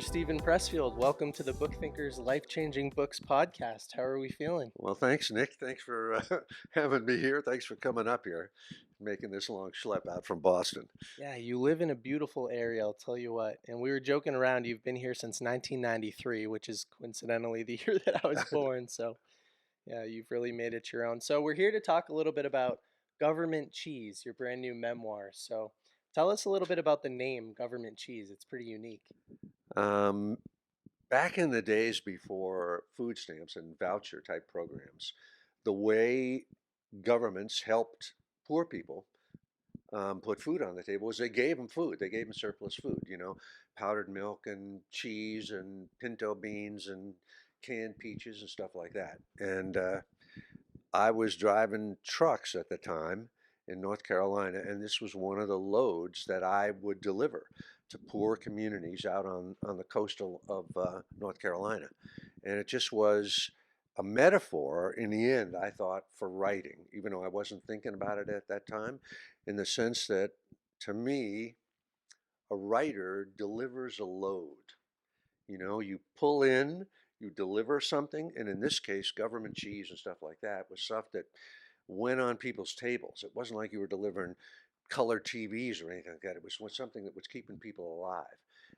Mr. Steven Pressfield. Welcome to the Book Thinkers Life-Changing Books podcast. How are we feeling? Well, thanks, Nick. Thanks for having me here. Thanks for coming up here, making this long schlep out from Boston. Yeah, you live in a beautiful area, I'll tell you what. And we were joking around, you've been here since 1993, which is coincidentally the year that I was born. So, yeah, you've really made it your own. So, we're here to talk a little bit about Government Cheese, your brand new memoir. So, tell us a little bit about the name Government Cheese. It's pretty unique. Um, Back in the days before food stamps and voucher type programs, the way governments helped poor people put food on the table was they gave them food. They gave them surplus food, powdered milk and cheese and pinto beans and canned peaches and stuff like that. And I was driving trucks at the time in North Carolina, and this was one of the loads that I would deliver to poor communities out on the coastal of North Carolina. And it just was a metaphor in the end, I thought, for writing, even though I wasn't thinking about it at that time, in the sense that to me, a writer delivers a load. You pull in, you deliver something, and in this case, government cheese and stuff like that was stuff that went on people's tables. It wasn't like you were delivering color TVs or anything like that. It was something that was keeping people alive.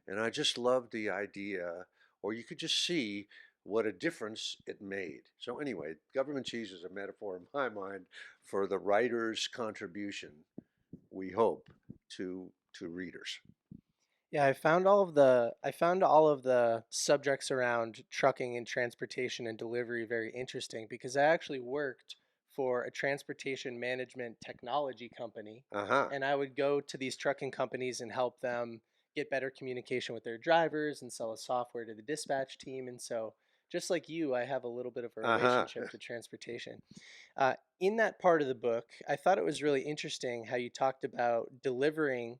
And I just loved the idea, or you could just see what a difference it made. So anyway, government cheese is a metaphor in my mind for the writer's contribution, we hope, to readers. Yeah, I found all of the subjects around trucking and transportation and delivery very interesting because I actually worked for a transportation management technology company, Uh-huh. and I would go to these trucking companies and help them get better communication with their drivers and sell a software to the dispatch team. And so, just like you, I have a little bit of a Uh-huh. relationship to transportation. In that part of the book, I thought it was really interesting how you talked about delivering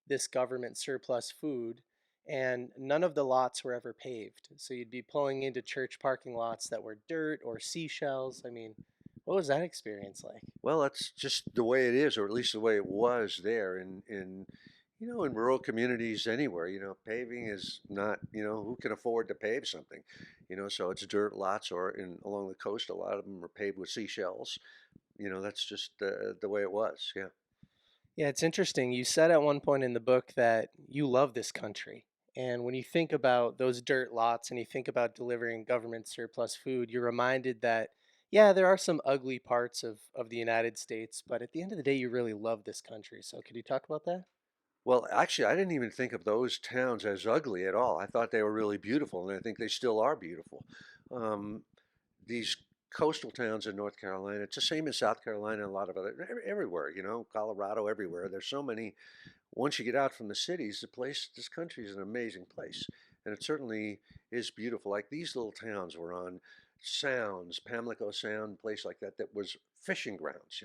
this government surplus food, and none of the lots were ever paved. So you'd be pulling into church parking lots that were dirt or seashells. I mean, what was that experience like? Well, that's just the way it is, or at least the way it was there in rural communities anywhere. Paving is not, who can afford to pave something, so it's dirt lots, or along the coast, a lot of them are paved with seashells. That's just the way it was. Yeah. Yeah, it's interesting. You said at one point in the book that you love this country. And when you think about those dirt lots and you think about delivering government surplus food, you're reminded that, yeah, there are some ugly parts of the United States, but at the end of the day, you really love this country. So could you talk about that? Well, actually, I didn't even think of those towns as ugly at all. I thought they were really beautiful, and I think they still are beautiful. Um, these coastal towns in North Carolina, it's the same in South Carolina and a lot of other, everywhere, Colorado, everywhere. There's so many. Once you get out from the cities, this country is an amazing place. And it certainly is beautiful. Like these little towns were on sounds, Pamlico Sound, place like that, that was fishing grounds,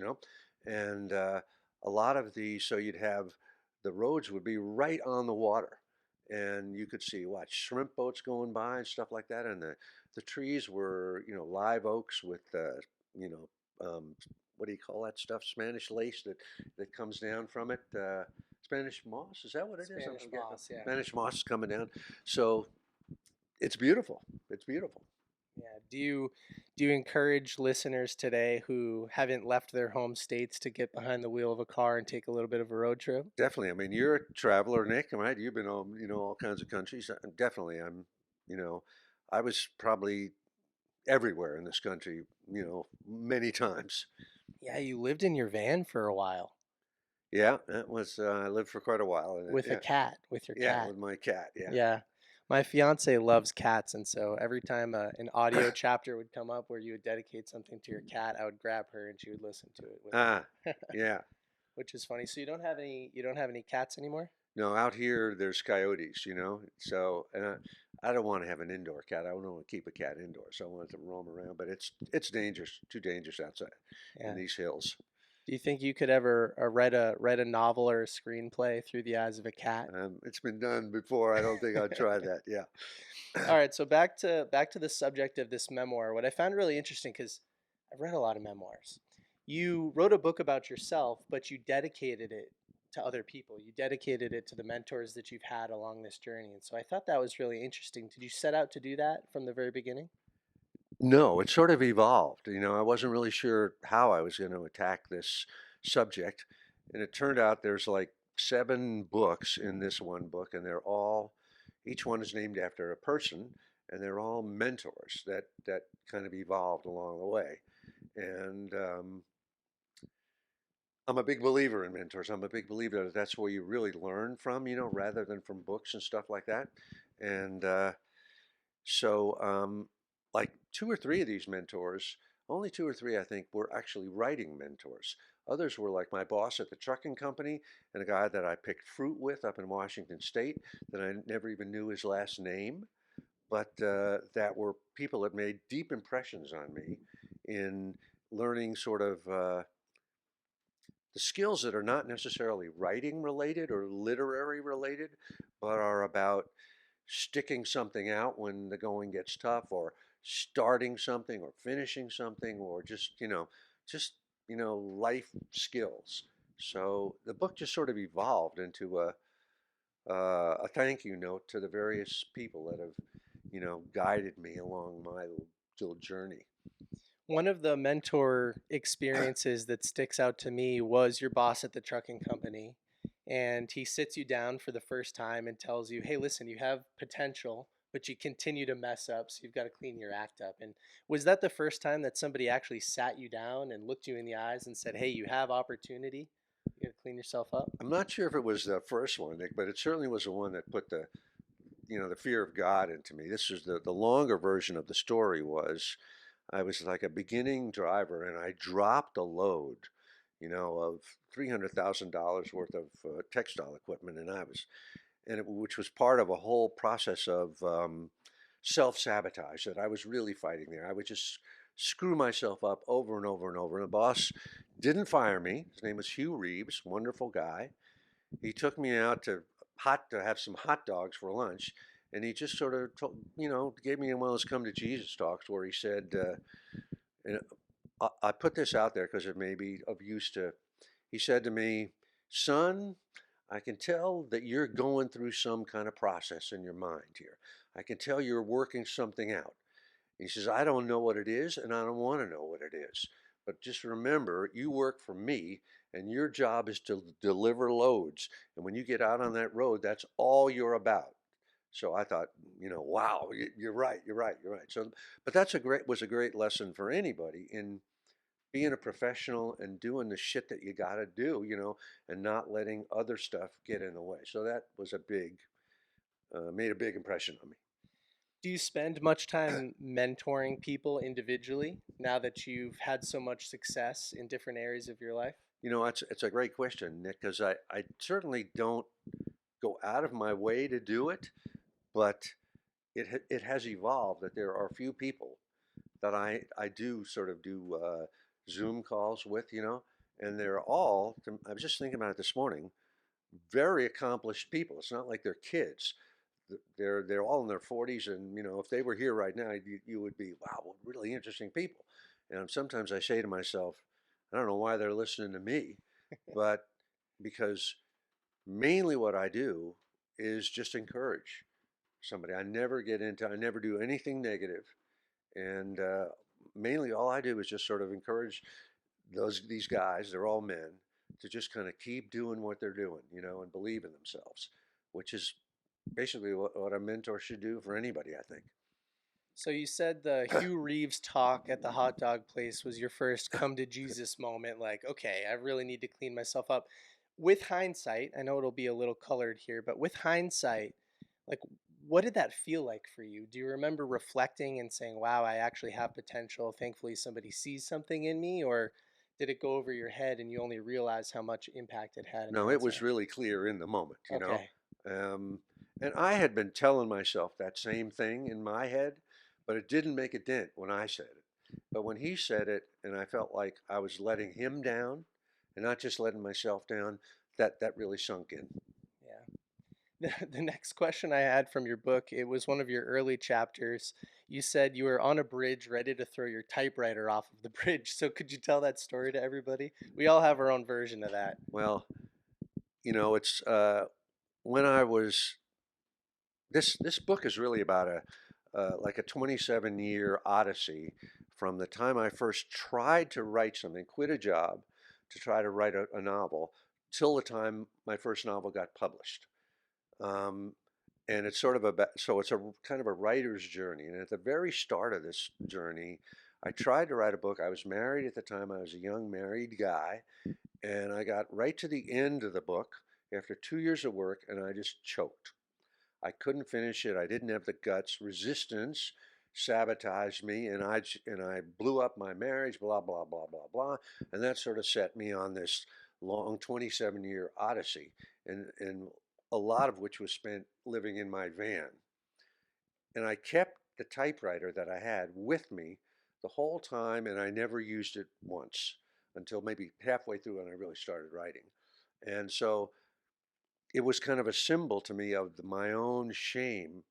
and a lot of so you'd have the roads would be right on the water, and you could see what shrimp boats going by and stuff like that, and the trees were live oaks with you know what do you call that stuff, Spanish lace that comes down from it, Spanish moss, is that what it is? Spanish moss, yeah. Spanish moss is coming down, so it's beautiful. It's beautiful. Yeah. Do you encourage listeners today who haven't left their home states to get behind the wheel of a car and take a little bit of a road trip? Definitely. I mean, you're a traveler, Nick, right? You've been on, all kinds of countries. Definitely. You know, I was probably everywhere in this country, many times. Yeah, you lived in your van for a while Yeah, that was, I lived for quite a while in it. with a Yeah. cat, with your Yeah, cat. with my cat. Yeah. Yeah. My fiance loves cats, and so every time an audio chapter would come up where you would dedicate something to your cat, I would grab her and she would listen to it with Ah, me, yeah. which is funny. So you don't have any cats anymore? No, out here there's coyotes, So, and I don't want to have an indoor cat. I don't want to keep a cat indoors. So I want it to roam around, but it's dangerous, too dangerous outside in Yeah. these hills. Do you think you could ever write a novel or a screenplay through the eyes of a cat? It's been done before. I don't think I'd try that. Yeah. All right, so back to the subject of this memoir. What I found really interesting, because I've read a lot of memoirs. You wrote a book about yourself, but you dedicated it to other people. You dedicated it to the mentors that you've had along this journey. And so I thought that was really interesting. Did you set out to do that from the very beginning? No, it sort of evolved. I wasn't really sure how I was going to attack this subject. And it turned out there's like 7 books in this one book, and each one is named after a person, and they're all mentors that kind of evolved along the way. And I'm a big believer in mentors. I'm a big believer that that's where you really learn from, rather than from books and stuff like that. And so, like 2 or 3 of these mentors, only 2 or 3, I think, were actually writing mentors. Others were like my boss at the trucking company and a guy that I picked fruit with up in Washington State that I never even knew his last name, but that were people that made deep impressions on me in learning sort of the skills that are not necessarily writing related or literary related, but are about sticking something out when the going gets tough, or starting something, or finishing something, or just life skills. So the book just sort of evolved into a thank you note to the various people that have guided me along my little journey. One of the mentor experiences that sticks out to me was your boss at the trucking company. And he sits you down for the first time and tells you, hey, listen, you have potential, but you continue to mess up. So you've got to clean your act up. And was that the first time that somebody actually sat you down and looked you in the eyes and said, hey, you have opportunity? You got to clean yourself up? I'm not sure if it was the first one, Nick, but it certainly was the one that put the fear of God into me. This is the longer version of the story. Was I was like a beginning driver, and I dropped a load, of $300,000 worth of textile equipment, which was part of a whole process of self-sabotage that I was really fighting there. I would just screw myself up over and over and over. And the boss didn't fire me. His name was Hugh Reeves, wonderful guy. He took me out to have some hot dogs for lunch, and he just sort of gave me one of those come to Jesus talks where he said, and I put this out there because it may be of use to. He said to me, "Son, I can tell that you're going through some kind of process in your mind here. I can tell you're working something out." He says, "I don't know what it is, and I don't want to know what it is. But just remember, you work for me, and your job is to deliver loads. And when you get out on that road, that's all you're about." So I thought, wow, you're right, you're right, you're right. So, but was a great lesson for anybody in being a professional and doing the shit that you got to do, and not letting other stuff get in the way. So that was made a big impression on me. Do you spend much time mentoring people individually now that you've had so much success in different areas of your life? It's a great question, Nick, because I certainly don't go out of my way to do it, but it has evolved that there are a few people that I do sort of do Zoom calls with, and they're all, I was just thinking about it this morning, very accomplished people. It's not like they're kids. They're all in their 40s, and if they were here right now, you would be, wow, really interesting people. And sometimes I say to myself, I don't know why they're listening to me, but because mainly what I do is just encourage somebody. I never do anything negative, and mainly all I do is just sort of encourage these guys. They're all men to just kind of keep doing what they're doing, and believe in themselves, which is basically what a mentor should do for anybody, I think. So you said the Hugh Reeves talk at the hot dog place was your first come to Jesus moment, like, okay, I really need to clean myself up. With hindsight, I know it'll be a little colored here, but with hindsight, like, what did that feel like for you? Do you remember reflecting and saying, wow, I actually have potential? Thankfully, somebody sees something in me, or did it go over your head and you only realize how much impact it had in No, it was hindsight? really clear in the moment, Okay. Um, and I had been telling myself that same thing in my head, but it didn't make a dent when I said it. But when he said it, and I felt like I was letting him down and not just letting myself down, that really sunk in. Yeah. The next question I had from your book, it was one of your early chapters. You said you were on a bridge ready to throw your typewriter off of the bridge. So could you tell that story to everybody? We all have our own version of that. Well, it's when I was this book is really about a like a 27-year odyssey from the time I first tried to write something, quit a job to try to write a novel, till the time my first novel got published. Um, and it's sort of so it's a kind of a writer's journey. And at the very start of this journey, I tried to write a book. I was married at the time. I was a young married guy, and I got right to the end of the book after 2 years of work, and I just choked. I couldn't finish it. I didn't have the guts. Resistance sabotaged me, and I blew up my marriage. Blah blah blah blah blah, and that sort of set me on this long 27-year odyssey, and a lot of which was spent living in my van. And I kept the typewriter that I had with me the whole time, and I never used it once until maybe halfway through when I really started writing. And so it was kind of a symbol to me of my own shame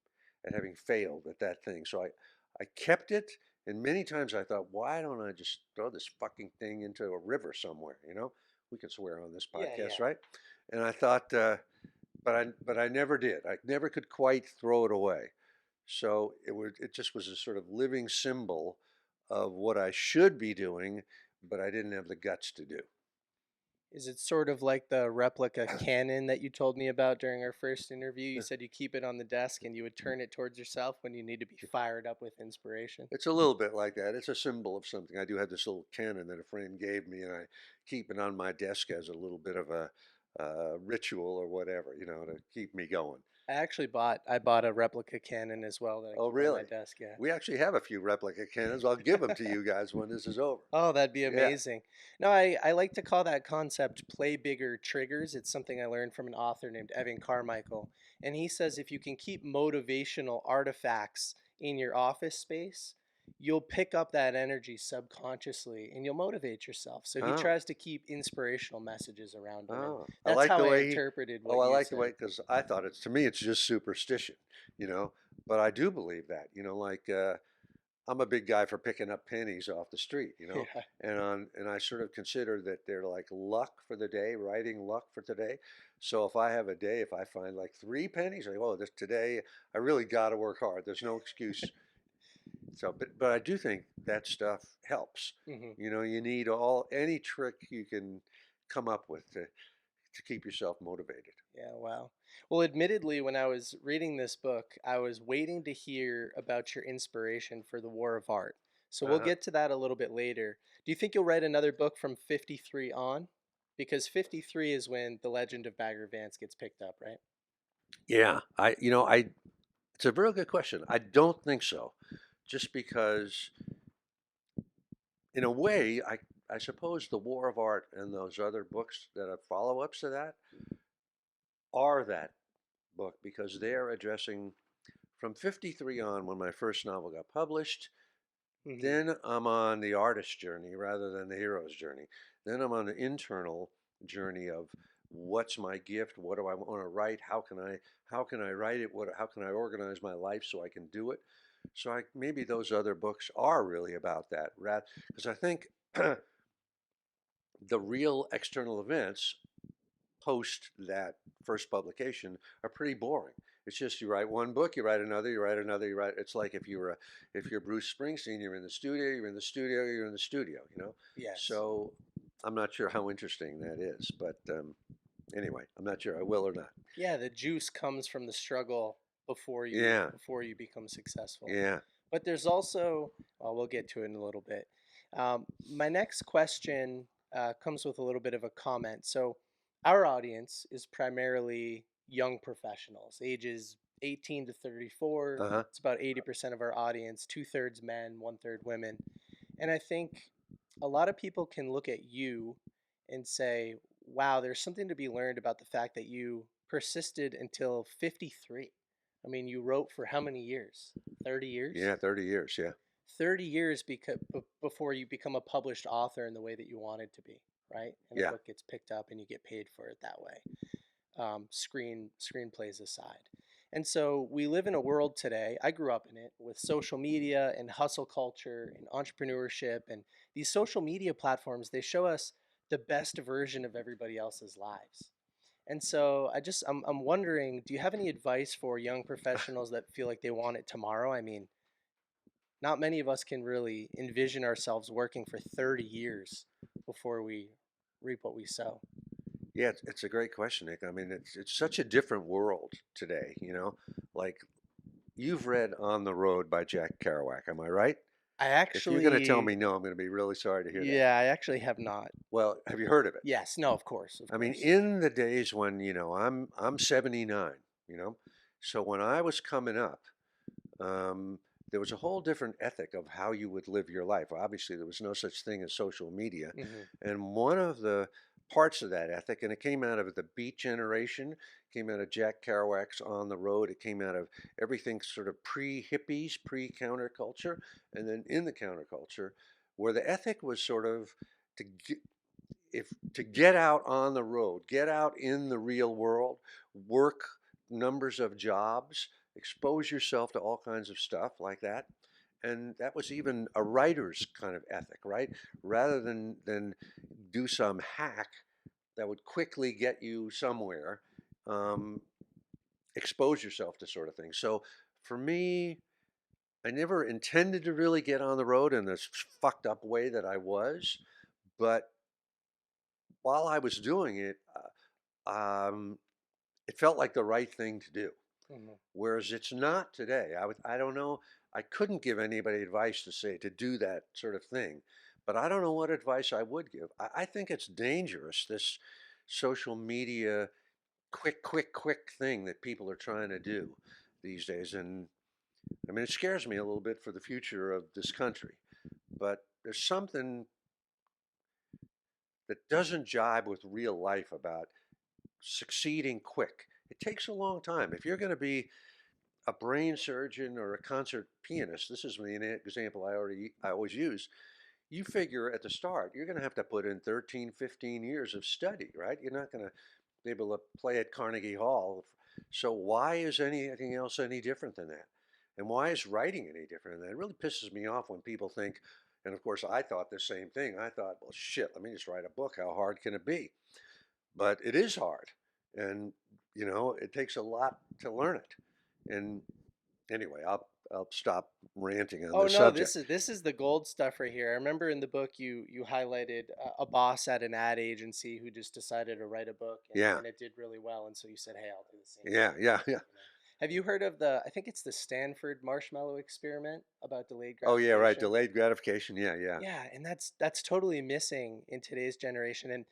at having failed at that thing. So I kept it, and many times I thought, why don't I just throw this fucking thing into a river somewhere? We can swear on this Yeah, podcast, yeah. right? And I thought, but I never did. I never could quite throw it away. So it just was a sort of living symbol of what I should be doing, but I didn't have the guts to do. Is it sort of like the replica cannon that you told me about during our first interview? You said you keep it on the desk and you would turn it towards yourself when you need to be fired up with inspiration. It's a little bit like that. It's a symbol of something. I do have this little cannon that a friend gave me, and I keep it on my desk as a little bit of a ritual or whatever, to keep me going. I bought a replica cannon as well that I Oh, keep on my really? desk. Yeah. We actually have a few replica cannons. I'll give them to you guys when this is over. Oh, that'd be Yeah. amazing. No, I like to call that concept play bigger triggers. It's something I learned from an author named Evan Carmichael. And he says if you can keep motivational artifacts in your office space, you'll pick up that energy subconsciously and you'll motivate yourself. So he Oh, tries to keep inspirational messages around him. And oh. I that's like how the I way interpreted oh, what I you like the said. way, because I thought to me, it's just superstition, you know, but I do believe that, like, I'm a big guy for picking up pennies off the street, Yeah. and I sort of consider that they're like luck for the day, writing luck for today. So if I have a day, if I find like 3 pennies, I go, oh, this today I really got to work hard. There's no excuse. So, but I do think that stuff helps. Hmm. You need any trick you can come up with to keep yourself motivated. Yeah, wow. Well, admittedly, when I was reading this book, I was waiting to hear about your inspiration for the War of Art. So we'll Uh-huh. get to that a little bit later. Do you think you'll write another book from 53 on? Because 53 is when The Legend of Bagger Vance gets picked up, right? Yeah, it's a real good question. I don't think so, just because in a way, I suppose the War of Art and those other books that are follow-ups to that are that book, because they're addressing from 53 on, when my first novel got published. Hmm. Then I'm on the artist journey rather than the hero's journey. Then I'm on the internal journey of what's my gift, what do I want to write, how can I write it, how can I organize my life so I can do it. So maybe those other books are really about that, because I think the real external events post that first publication are pretty boring. It's just you write one book, you write another, you write another, you write. It's like if you're Bruce Springsteen, you're in the studio, you're in the studio, you're in the studio. Yes. So I'm not sure how interesting that is, but anyway, I'm not sure I will or not. Yeah, the juice comes from the struggle Yeah, before you become successful. yeah. But there's also, well, we'll get to it in a little bit. My next question comes with a little bit of a comment. So, our audience is primarily young professionals, ages 18 to 34. Uh huh. It's about 80% of our audience, two-thirds men, one-third women. And I think a lot of people can look at you and say, wow, there's something to be learned about the fact that you persisted until 53. I mean, you wrote for how many years? 30 years? Yeah, 30 years. Yeah, 30 years before you become a published author in the way that you wanted to be, right? And a yeah. book gets picked up and you get paid for it that way. Screenplays aside. And so we live in a world today. I grew up in it with social media and hustle culture and entrepreneurship, and these social media platforms. They show us the best version of everybody else's lives. And so I'm wondering, do you have any advice for young professionals that feel like they want it tomorrow? I mean, not many of us can really envision ourselves working for 30 years before we reap what we sow. Yeah, it's a great question, Nick. I mean, it's such a different world today, you know? Like you've read On the Road by Jack Kerouac, am I right? I If you're going to tell actually, me no, I'm going to be really sorry to hear that. yeah, I actually have not. Well, have you heard of it? Yes, no, of course, of I mean, course. in the days when, I'm 79, so when I was coming up, um, there was a whole different ethic of how you would live your life. Obviously, there was no such thing as social media. Hmm. And one of the parts of that ethic, and it came out of the Beat Generation, came out of Jack Kerouac's On the Road, it came out of everything sort of pre-hippies, pre-counterculture, and then in the counterculture, where the ethic was sort of to get, if to get out on the road, get out in the real world, work numbers of jobs, expose yourself to all kinds of stuff like that. And that was even a writer's kind of ethic, right? Rather than do some hack that would quickly get you somewhere, um, expose yourself to sort of things. So for me, I never intended to really get on the road in this fucked up way that I was, but while I was doing it, um, it felt like the right thing to do. Hmm. Whereas it's not today. I don't know. I couldn't give anybody advice to say to do that sort of thing, but I don't know what advice I would give. I think it's dangerous, this social media quick thing that people are trying to do these days. And I mean, it scares me a little bit for the future of this country. But there's something that doesn't jibe with real life about succeeding quick. It takes a long time. If you're going to be a brain surgeon or a concert pianist, this is the example I always use. You figure at the start, you're going to have to put in 13, 15 years of study, right? You're not going to be able to play at Carnegie Hall. So why is anything else any different than that? And why is writing any different than that? It really pisses me off when people think, and of course I thought the same thing. I thought, well, shit, let me just write a book. How hard can it be? But it is hard. And, it takes a lot to learn it. And anyway, I'll stop ranting on Oh this no, subject. this is the gold stuff right here. I remember in the book you highlighted a boss at an ad agency who just decided to write a book Yeah, and it did really well, and so you said, "Hey, I'll do the same yeah, thing." yeah, yeah. You know. Have you heard of the I think it's the Stanford marshmallow experiment about delayed Oh, yeah, right. gratification? Delayed gratification. Yeah, yeah, Yeah, and that's totally missing in today's generation. And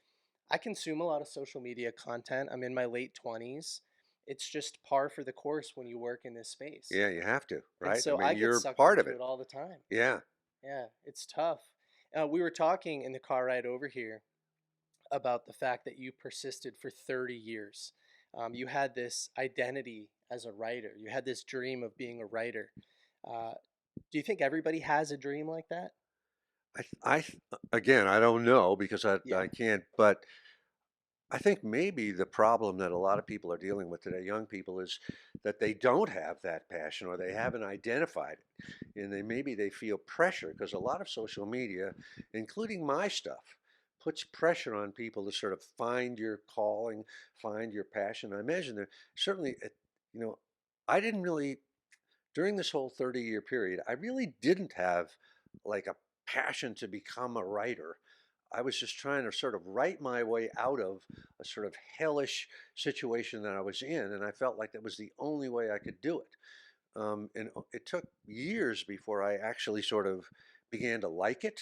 I consume a lot of social media content. I'm in my late 20s. It's just par for the course when you work in this space. yeah. You have to, And right? I so mean, I get you're sucked part of into it. it all the time. Yeah, Yeah, it's tough. We were talking in the car ride over here about the fact that you persisted for 30 years. You had this identity as a writer, you had this dream of being a writer. Uh, do you think everybody has a dream like that? again, I don't know because Yeah. I can't, but I think maybe the problem that a lot of people are dealing with today, young people, is that they don't have that passion or they haven't identified it. And maybe they feel pressure because a lot of social media, including my stuff, puts pressure on people to sort of find your calling, find your passion. I imagine that certainly, you know, I didn't really, during this whole 30-year period, I really didn't have like a passion to become a writer. I was just trying to sort of write my way out of a sort of hellish situation that I was in, and I felt like that was the only way I could do it. And it took years before I actually sort of began to like it.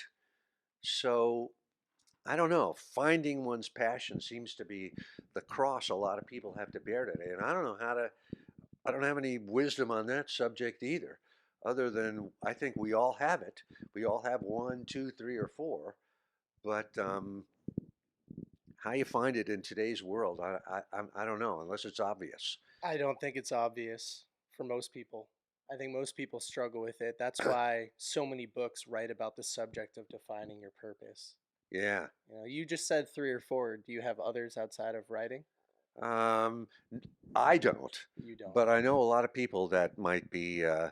So I don't know. Finding one's passion seems to be the cross a lot of people have to bear today, and I don't know how to. I don't have any wisdom on that subject either, other than I think we all have it. We all have one, two, three, or four. But how you find it in today's world, I don't know, unless it's obvious. I don't think it's obvious for most people. I think most people struggle with it. That's why so many books write about the subject of defining your purpose. Yeah. You know, you just said three or four. Do you have others outside of writing? Um, I don't, You don't. but I know a lot of people that might be, um,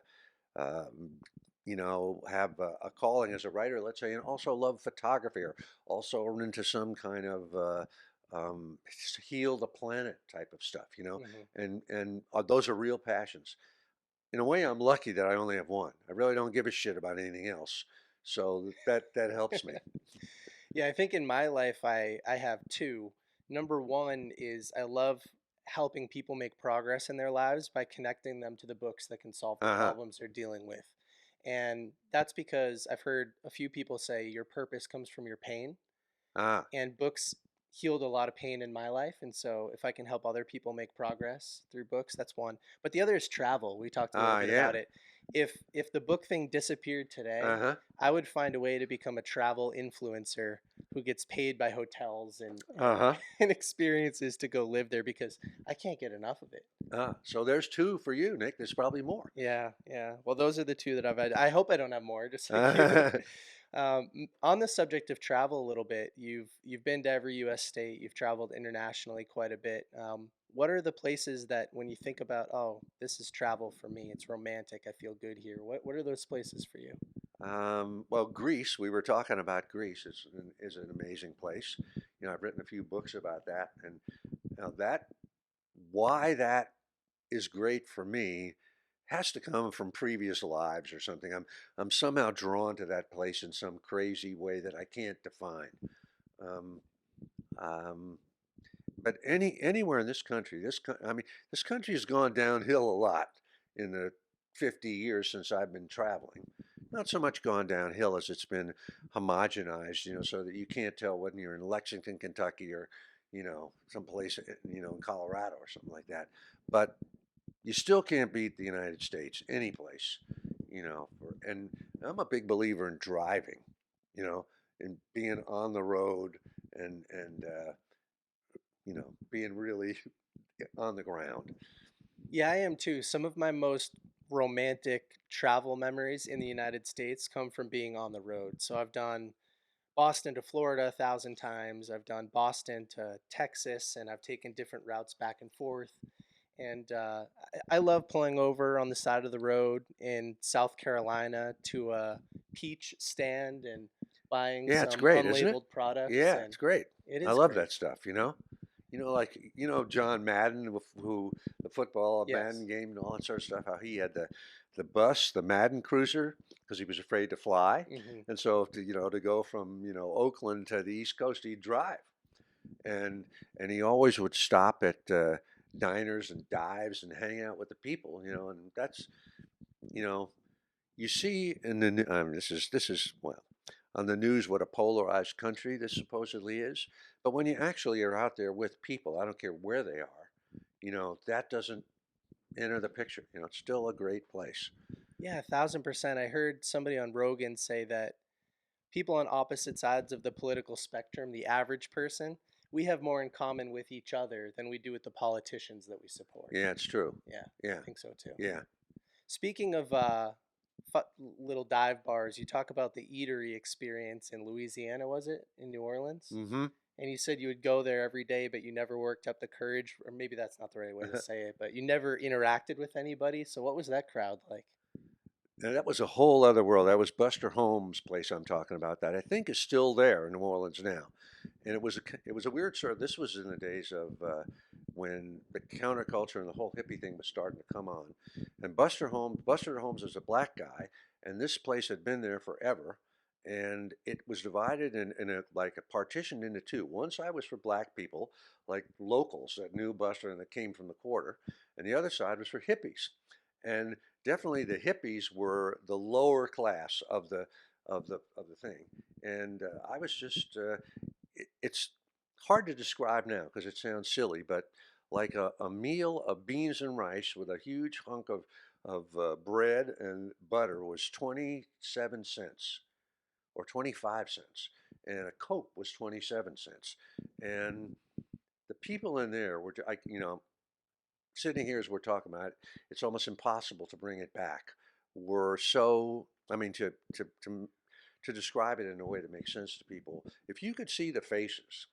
have a calling as a writer, let's say, and also love photography or also are into some kind of heal the planet type of stuff, you know, Hmm. and those are real passions. In a way, I'm lucky that I only have one. I really don't give a shit about anything else, so that helps me. Yeah, I think in my life I have two. Number one is I love helping people make progress in their lives by connecting them to the books that can solve the Uh huh. problems they're dealing with. And that's because I've heard a few people say your purpose comes from your pain, Ah. and books healed a lot of pain in my life, and so if I can help other people make progress through books, that's one. But the other is travel. We talked a little Ah. bit Yeah. about it. If the book thing disappeared Uh today, huh. I would find a way to become a travel influencer who gets paid by hotels Uh huh. and experiences to go live there because I can't get enough of it. Ah. So there's two for you, Nick. There's probably more. Yeah, yeah. Well, those are the two that I've had. I hope I don't have more, just like you. On the subject of travel a little bit, you've been to every U.S. state. You've traveled internationally quite a bit. What are the places that when you think about, oh, this is travel for me? It's romantic. I feel good here. What are those places for you? Well, Greece. We were talking about Greece. Is an amazing place. You know, I've written a few books about that, and that why that is great for me has to come from previous lives or something. I'm somehow drawn to that place in some crazy way that I can't define. Um, um, but anywhere in this country, I mean, this country has gone downhill a lot in the 50 years since I've been traveling. Not so much gone downhill as it's been homogenized, you know, so that you can't tell whether you're in Lexington, Kentucky, or someplace, in Colorado or something like that. But you still can't beat the United States any place, and I'm a big believer in driving, you know, and being on the road and being really on the ground. Yeah, I am too. Some of my most romantic travel memories in the United States come from being on the road. So I've done Boston to Florida 1,000 times. I've done Boston to Texas, and I've taken different routes back and forth. And I love pulling over on the side of the road in South Carolina to a peach stand and buying Yeah, it's some great, isn't it? unlabeled products. Yeah, And it's great. it I is love great. that stuff, you know. Like John Madden, who the football Yes. Madden game and all that sort of stuff. How he had the bus, the Madden Cruiser, because he was afraid to fly, Hmm. and so to go from Oakland to the East Coast, he'd drive, and he always would stop at diners and dives and hang out with the people, and that's you know you see in the this is well on the news what a polarized country this supposedly is, but when you actually are out there with people, I don't care where they are, that doesn't enter the picture. It's still a great place. Yeah, 1,000%. I heard somebody on Rogan say that people on opposite sides of the political spectrum, the average person, we have more in common with each other than we do with the politicians that we support. Yeah, it's true. Yeah, I Yeah, think so too. yeah. Speaking of little dive bars, you talk about the eatery experience in Louisiana, was it? In New Orleans? Mm-hmm. And you said you would go there every day, but you never worked up the courage, or maybe that's not the right way to say it, but you never interacted with anybody. So, what was that crowd like? And that was a whole other world. That was Buster Holmes' place I'm talking about. That I think is still there in New Orleans now. And it was a weird sort of. This was in the days of when the counterculture and the whole hippie thing was starting to come on. And Buster Holmes was a black guy, and this place had been there forever. And it was divided in a like a partitioned into two. One side was for black people, like locals that knew Buster and that came from the quarter, and the other side was for hippies. And definitely the hippies were the lower class of the thing. And I was just it's hard to describe now because it sounds silly, but like a meal of beans and rice with a huge hunk of bread and butter was 27 cents or 25 cents, and a Coke was 27 cents. And the people in there were, sitting here as we're talking about it, it's almost impossible to bring it back. We're so, I mean, to describe it in a way that makes sense to people. If you could see the faces,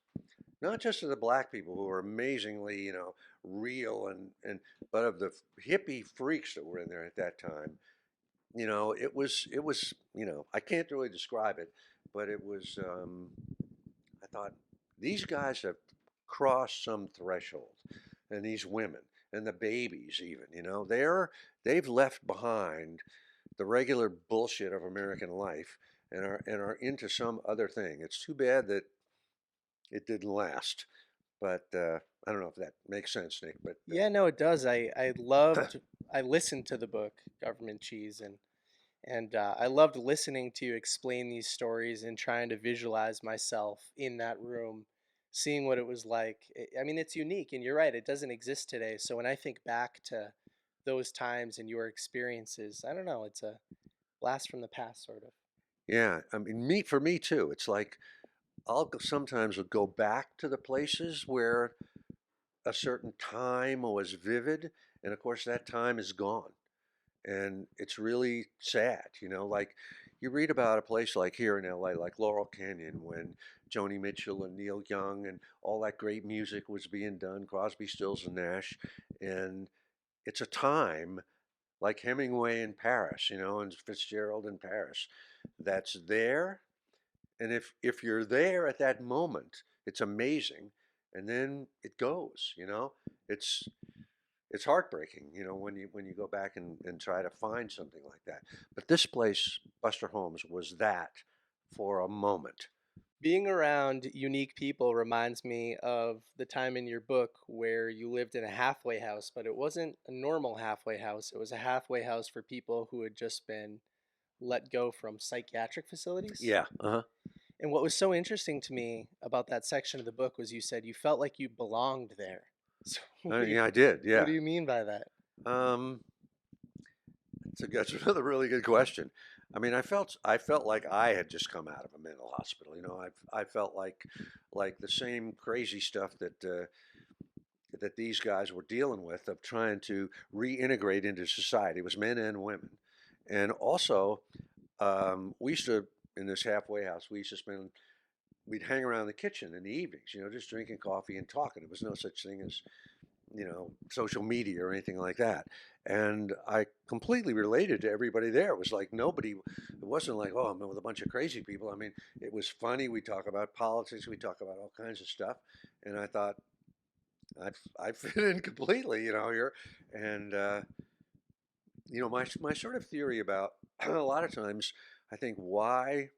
not just of the black people who are amazingly, real but of the hippie freaks that were in there at that time, it was, I can't really describe it, but it was. I thought these guys have cross some threshold. And these women and the babies, even, they've left behind the regular bullshit of American life and are into some other thing. It's too bad that it didn't last. But I don't know if that makes sense, Nick. But Yeah, no, it does. I listened to the book Government Cheese, and I loved listening to you explain these stories and trying to visualize myself in that room, seeing what it was like. I mean, it's unique, and you're right, it doesn't exist today. So when I think back to those times and your experiences, I don't know, it's a blast from the past, sort of. yeah, I mean, for me too. It's like sometimes will go back to the places where a certain time was vivid, and of course that time is gone. And it's really sad, like you read about a place like here in LA, like Laurel Canyon, when Joni Mitchell and Neil Young and all that great music was being done, Crosby, Stills and Nash, and it's a time like Hemingway in Paris, and Fitzgerald in Paris, that's there. And if you're there at that moment, it's amazing, and then it goes, it's it's heartbreaking, when you go back and try to find something like that. But this place, Buster Holmes, was that for a moment. Being around unique people reminds me of the time in your book where you lived in a halfway house, but it wasn't a normal halfway house. It was a halfway house for people who had just been let go from psychiatric facilities. Yeah, uh-huh. And what was so interesting to me about that section of the book was you said you felt like you belonged there. So Yeah, I did. what Yeah. do you mean by that? Um, that's another really good question. I mean, I felt like I had just come out of a mental hospital. I felt like the same crazy stuff that these guys were dealing with of trying to reintegrate into society. It was men and women, and also we used to in this halfway house. We'd hang around the kitchen in the evenings, just drinking coffee and talking. There was no such thing as social media or anything like that. And I completely related to everybody there. It was like nobody, it wasn't like, oh, I'm with a bunch of crazy people. I mean, it was funny. We talk about politics, we talk about all kinds of stuff. And I thought, I fit in completely, here. And, my sort of theory about a lot of times, I think why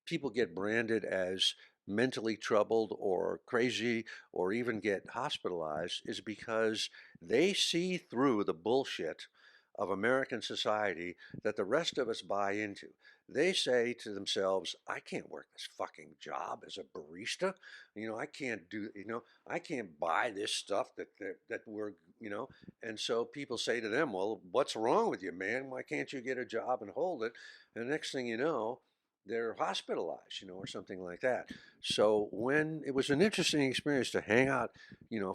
people get branded as mentally troubled or crazy or even get hospitalized is because they see through the bullshit of American society that the rest of us buy into. They say to themselves, I can't work this fucking job as a barista. I can't I can't buy this stuff that we're, and so people say to them, well, what's wrong with you, man? Why can't you get a job and hold it? And the next thing you know, they're hospitalized, or something like that. So when it was an interesting experience to hang out,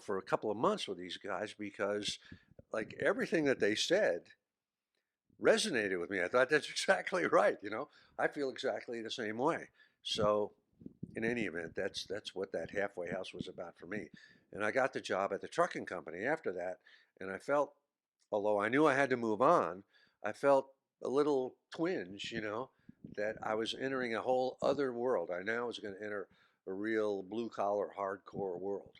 for a couple of months with these guys because like everything that they said resonated with me. I thought that's exactly right. I feel exactly the same way. So in any event, that's what that halfway house was about for me. And I got the job at the trucking company after that, and I felt, although I knew I had to move on, I felt a little twinge, that I was entering a whole other world. I now was going to enter a real blue collar, hardcore world.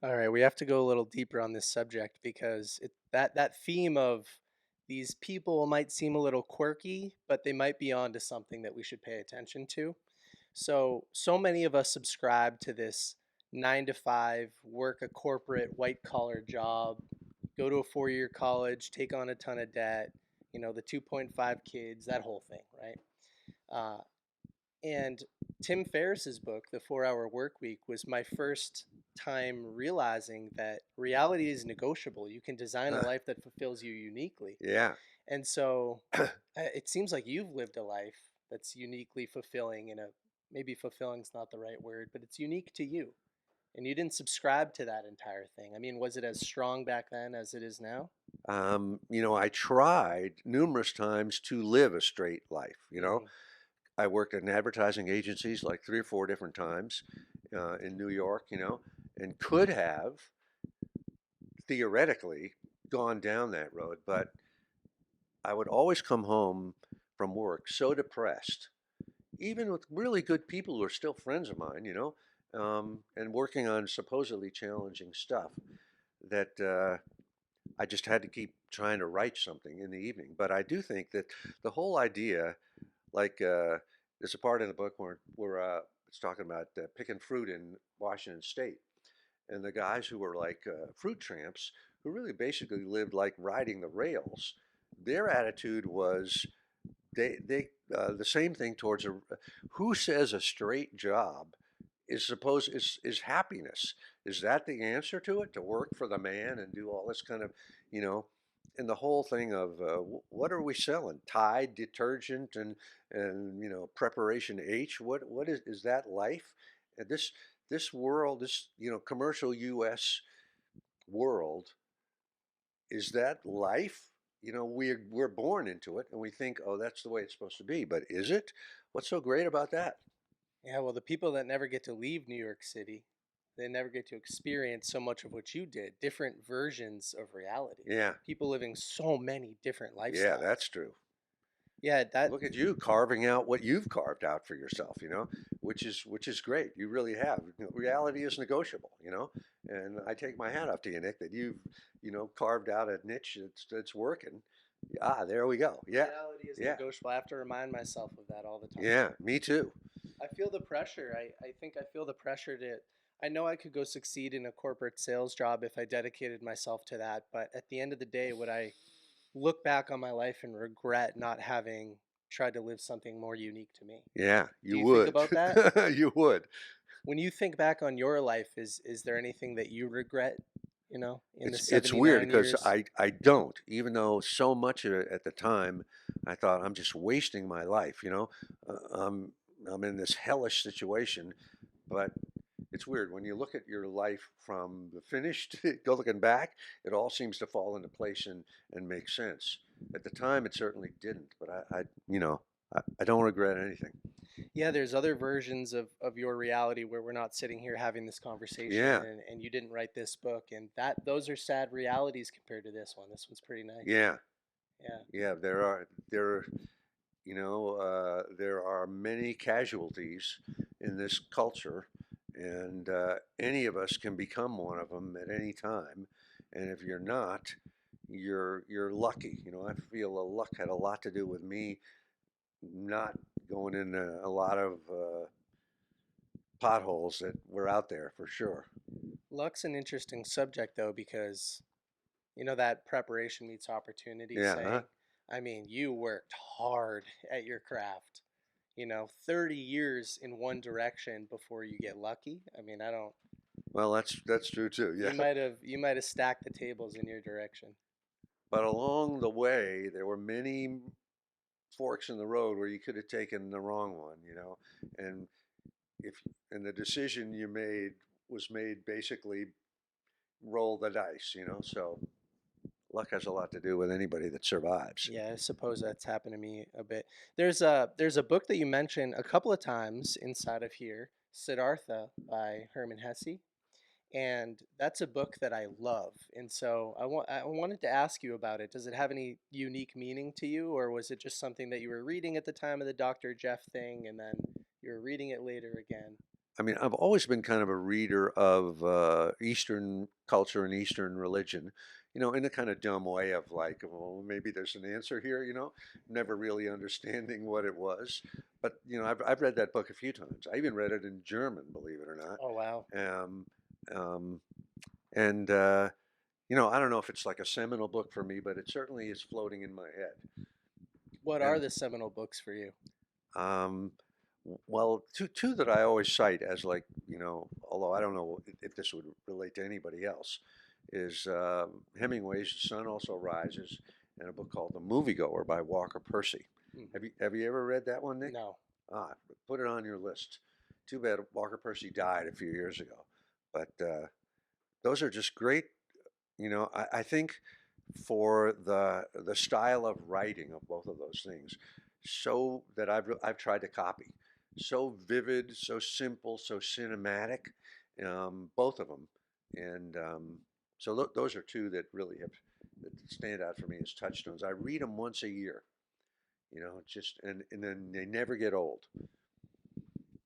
All right, we have to go a little deeper on this subject because that theme of these people might seem a little quirky, but they might be onto something that we should pay attention to. So many of us subscribe to this 9 to 5, work a corporate white collar job, go to a 4 year college, take on a ton of debt, the 2.5 kids, that whole thing, right? Uh, and Tim Ferriss's book, The 4 Hour Work Week, was my first time realizing that reality is negotiable. You can design a life that fulfills you uniquely. Yeah. And so it seems like you've lived a life that's uniquely fulfilling maybe fulfilling is not the right word, but it's unique to you. And you didn't subscribe to that entire thing. I mean, was it as strong back then as it is now? I tried numerous times to live a straight life. Hmm. I worked in advertising agencies like 3 or 4 different times in New York, and could have theoretically gone down that road, but I would always come home from work so depressed, even with really good people who are still friends of mine, and working on supposedly challenging stuff that I just had to keep trying to write something in the evening. But I do think that the whole idea, like there's a part in the book where it's talking about picking fruit in Washington State, and the guys who were like fruit tramps, who really basically lived like riding the rails. Their attitude was they the same thing towards a who says a straight job is happiness. Is that the answer to it, to work for the man and do all this kind of, you know, and the whole thing of what are we selling, Tide detergent and preparation H, what is that life? And this world, this commercial US world, is that life? We're born into it and we think, oh, that's the way it's supposed to be. But is it? What's so great about that? Yeah, well, the people that never get to leave New York City, they never get to experience so much of what you did, different versions of reality. Yeah, People living so many different yeah, lifestyles. that's true. Yeah, that Look at you carving out what you've carved out for yourself, which is great. You really have. Reality is negotiable, and I take my hat off to you, Nick, that you've carved out a niche that's working. Ah, there we go. Yeah, reality is yeah, negotiable. I have to remind myself of that all the time. yeah. Me too. I feel the pressure. I think I feel the pressure to. I know I could go succeed in a corporate sales job if I dedicated myself to that, but at the end of the day, would I look back on my life and regret not having tried to live something more unique to me? Yeah, Do you you think would. about that? You would. When you think back on your life, is there anything that you regret, in the It's weird 79 because years? I don't, even though so much of it at the time I thought I'm just wasting my life. I'm in this hellish situation, but it's weird when you look at your life from the finished, go looking back, it all seems to fall into place and make sense. At the time, it certainly didn't, but I don't regret anything. Yeah, there's other versions of your reality where we're not sitting here having this conversation Yeah, and you didn't write this book, and that those are sad realities compared to this one. This one's pretty nice. yeah, Yeah. yeah. There are many casualties in this culture, and any of us can become one of them at any time. And if you're not, you're lucky. I feel luck had a lot to do with me not going in a lot of potholes that were out there for sure. Luck's an interesting subject though because that preparation meets opportunity Yeah, huh? saying, I mean, you worked hard at your craft. 30 years in one direction before you get lucky. I mean, I don't Well, that's true too. you Yeah, might have you might have stacked the tables in your direction. but along the way, there were many forks in the road where you could have taken the wrong one. And if and the decision you made was made basically roll the dice. So luck has a lot to do with anybody that survives. Yeah, I suppose that's happened to me a bit. There's a book that you mentioned a couple of times inside of here, Siddhartha by Herman Hesse, and that's a book that I love. And so I wanted to ask you about it. Does it have any unique meaning to you, or was it just something that you were reading at the time of the Dr. Jeff thing, and then you were reading it later again? I mean, I've always been kind of a reader of Eastern culture and Eastern religion, in a kind of dumb way of like, well, maybe there's an answer here, never really understanding what it was. But, I've read that book a few times. I even read it in German, believe it or Oh wow. not. Um, and, I don't know if it's like a seminal book for me, but it certainly is floating in my head. What are And the seminal books for you? Um, well, two that I always cite as like, although I don't know if this would relate to anybody else, is Hemingway's The Sun Also Rises and a book called The Moviegoer by Walker Percy. Hmm. Have you ever read that one, Nick? No. Ah, put it on your list. Too bad Walker Percy died a few years ago. But those are just great. I think for the style of writing of both of those things, so that I've tried to copy, so vivid, so simple, so cinematic, both of them, and so those are two that really have that stand out for me as touchstones. I read them once a year, just and then they never get old.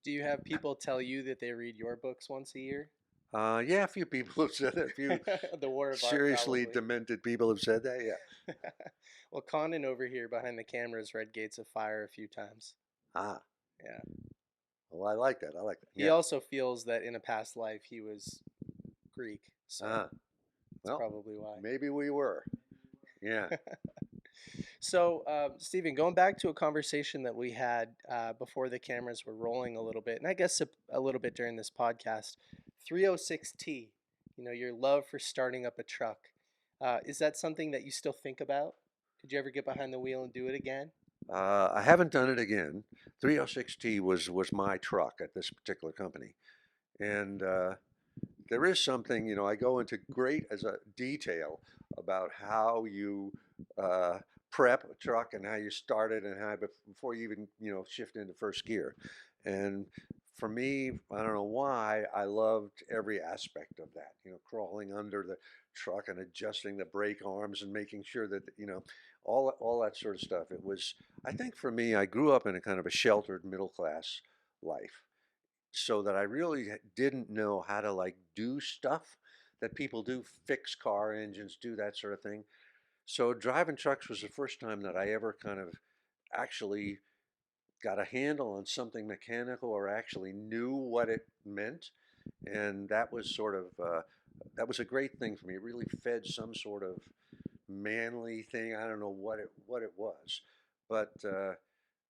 Do you have people tell you that they read your books once a year? Yeah, a few people have said that. A few The War of Art, seriously probably. demented people have said that. Yeah. Well, Conan over here behind the cameras read Gates of Fire a few times. Ah, Yeah. well, I like that. I like that. He Yeah. also feels that in a past life he was Greek, so Ah, that's well, probably why. maybe we were. Yeah. So, Stephen, going back to a conversation that we had before the cameras were rolling a little bit, and I guess a little bit during this podcast, 306T, your love for starting up a truck. Is that something that you still think about? Could you ever get behind the wheel and do it again? I haven't done it again. 306T was my truck at this particular company, and there is something, I go into great as a detail about how you uh, prep a truck and how you start it and how before you even shift into first gear. And for me, I don't know why, I loved every aspect of that. Crawling under the truck and adjusting the brake arms and making sure that all that sort of stuff. It was, I think, for me, I grew up in a kind of a sheltered middle class life, so that I really didn't know how to like do stuff that people do, fix car engines, do that sort of thing. So driving trucks was the first time that I ever kind of actually got a handle on something mechanical or actually knew what it meant. And that was sort of that was a great thing for me. It really fed some sort of manly thing. I don't know what it was, but the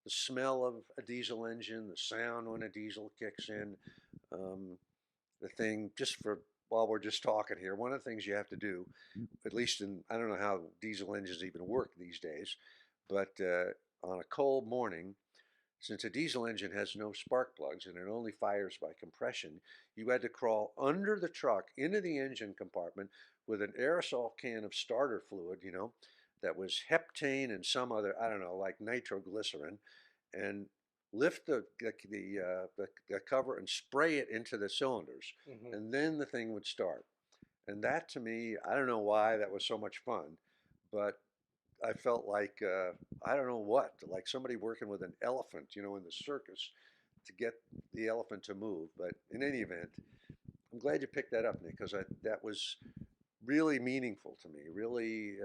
smell of a diesel engine, the sound when a diesel kicks in, um, the thing, just for while we're just talking here, one of the things you have to do, at least in, I don't know how diesel engines even work these days, but on a cold morning, since a diesel engine has no spark plugs and it only fires by compression, you had to crawl under the truck into the engine compartment with an aerosol can of starter fluid, that was heptane and some other, I don't know, like nitroglycerin, and lift the cover and spray it into the cylinders, Hmm. and then the thing would start. And that to me, I don't know why that was so much fun, but I felt like I don't know what, like somebody working with an elephant, in the circus to get the elephant to move. But in any event, I'm glad you picked that up, Nick, because that was really meaningful to me, really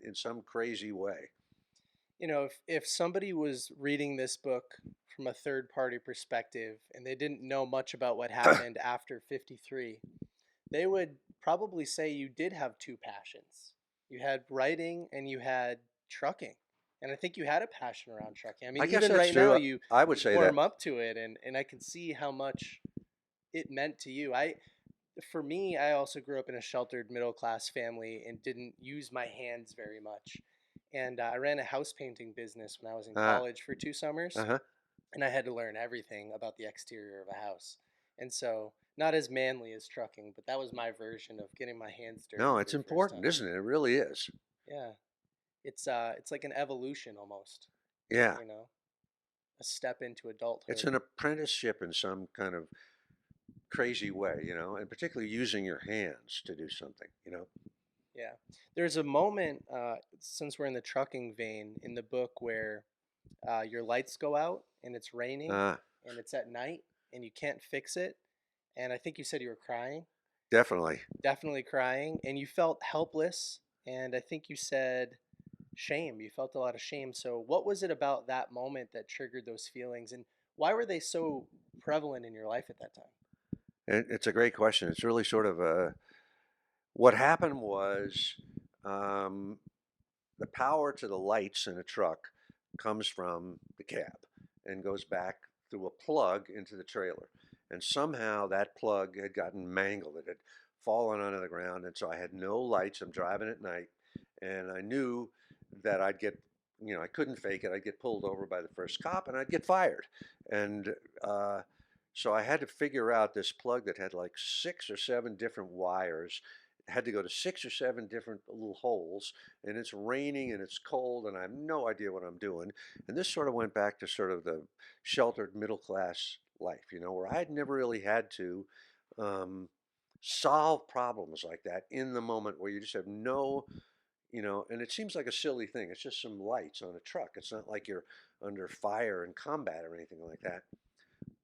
in some crazy way. If somebody was reading this book from a third party perspective and they didn't know much about what happened after 53, they would probably say you did have two passions. You had writing and you had trucking. And I think you had a passion around trucking. I mean, I guess even that's right now, true. you I would you say warm that. up to it, and I can see how much it meant to you. For me, I also grew up in a sheltered middle class family and didn't use my hands very much. And I ran a house painting business when I was in Uh, college for 2 summers, uh-huh. and I had to learn everything about the exterior of a house. And so, not as manly as trucking, but that was my version of getting my hands dirty No, for it's the first important, time. isn't it? It really is. Yeah, it's like an evolution almost, Yeah. you know, a step into It's adulthood. an apprenticeship in some kind of crazy way, and particularly using your hands to do something. Yeah, there's a moment, since we're in the trucking vein, in the book where your lights go out and it's raining Uh, and it's at night and you can't fix it. And I think you said you were crying, Definitely. definitely crying, and you felt helpless. And I think you said shame. You felt a lot of shame. So, what was it about that moment that triggered those feelings? And why were they so prevalent in your life at that time? And it's a great question. It's really sort of what happened was um, the power to the lights in a truck comes from the cab and goes back through a plug into the trailer. And somehow that plug had gotten mangled. It had fallen onto the ground. And so I had no lights. I'm driving at night. And I knew that I'd get, I couldn't fake it. I'd get pulled over by the first cop and I'd get fired. And uh, so I had to figure out this plug that had like 6 or 7 different wires. It had to go to 6 or 7 different little holes, and it's raining and it's cold, and I have no idea what I'm doing. And this sort of went back to sort of the sheltered middle class life, where I'd never really had to um, solve problems like that in the moment where you just have no, and it seems like a silly thing. It's just some lights on a truck. It's not like you're under fire in combat or anything like that.